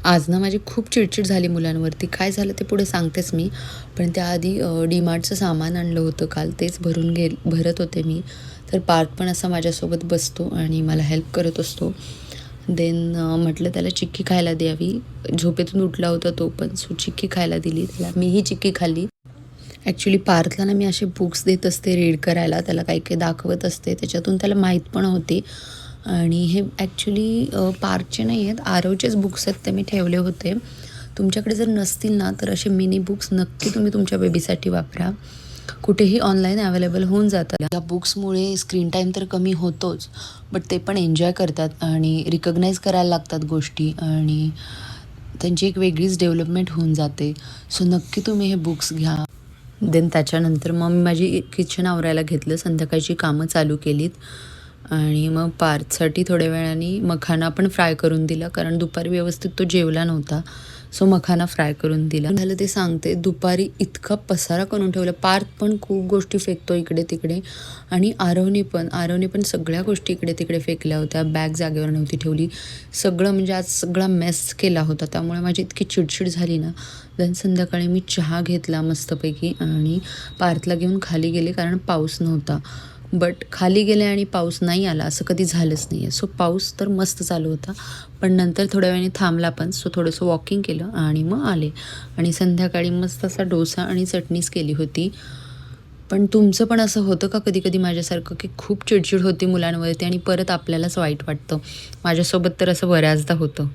आज ना माझी खूप चिडचिड झाली मुलांवरती. काय झालं ते पुढे सांगतेच मी. पण त्याआधी डी-मार्टचं सामान आणलं होतं काल, तेच भरत होते मी. तर पार्थ पण असा माझ्यासोबत बसतो आणि मला हेल्प करत असतो. देन म्हटलं त्याला चिक्की खायला द्यावी. झोपेतून उठला होता तो पण. सो चिक्की खायला दिली त्याला. मीही चिक्की खाल्ली. ॲक्च्युली पार्थला ना मी असे बुक्स देत असते रीड करायला. त्याला काही-काही दाखवत असते. त्याच्यातून त्याला माहीत पण होते. आणि हे ॲक्च्युली पार्थचे नाही आहेत, आरवचेच बुक्स आहेत, ते मी ठेवले होते. तुमच्याकडे जर नसतील ना तर असे मिनी बुक्स नक्की तुम्ही तुमच्या बेबीसाठी वापरा. कुठेही ऑनलाईन अवेलेबल होऊन जातात. या बुक्समुळे स्क्रीन टाईम तर कमी होतोच, बट ते पण एन्जॉय करतात आणि रिकग्नाईज करायला लागतात गोष्टी आणि त्यांची एक वेगळीच डेव्हलपमेंट होऊन जाते. सो नक्की तुम्ही हे बुक्स घ्या. देन त्याच्यानंतर मग मी माझी किचन आवरायला घेतलं. संध्याकाळची कामं चालू केलीत आणि मग पार्थसाठी थोड्या वेळाने मखाना पण फ्राय करून दिला, कारण दुपारी व्यवस्थित तो जेवला नव्हता. सो मखाना फ्राय करून दिला. झालं ते सांगते, दुपारी इतका पसारा करून ठेवला. पार्थ पण खूप गोष्टी फेकतो इकडे तिकडे आणि आरवने पण सगळ्या गोष्टी इकडे तिकडे फेकल्या होत्या. बॅग जागेवर नव्हती ठेवली. सगळं म्हणजे आज सगळा मेस केला होता. त्यामुळे माझी इतकी चिडचिड झाली ना. देन संध्याकाळी मी चहा घेतला मस्तपैकी आणि पार्थला घेऊन खाली गेले, कारण पाऊस नव्हता. बट खाली गेले आणि पाऊस नाही आला असं कधी झालंच नाही आहे. सो पाऊस तर मस्त चालू होता, पण नंतर थोड्या वेळाने थांबला पण. सो थोडंसं वॉकिंग केलं आणि मग आले. आणि संध्याकाळी मस्त असा डोसा आणि चटणीच केली होती. पण तुमचं पण असं होतं का कधी कधी माझ्यासारखं, की खूप चिडचिड होती मुलांवरती आणि परत आपल्यालाच वाईट वाटतं? माझ्यासोबत तर असं बऱ्याचदा होतं.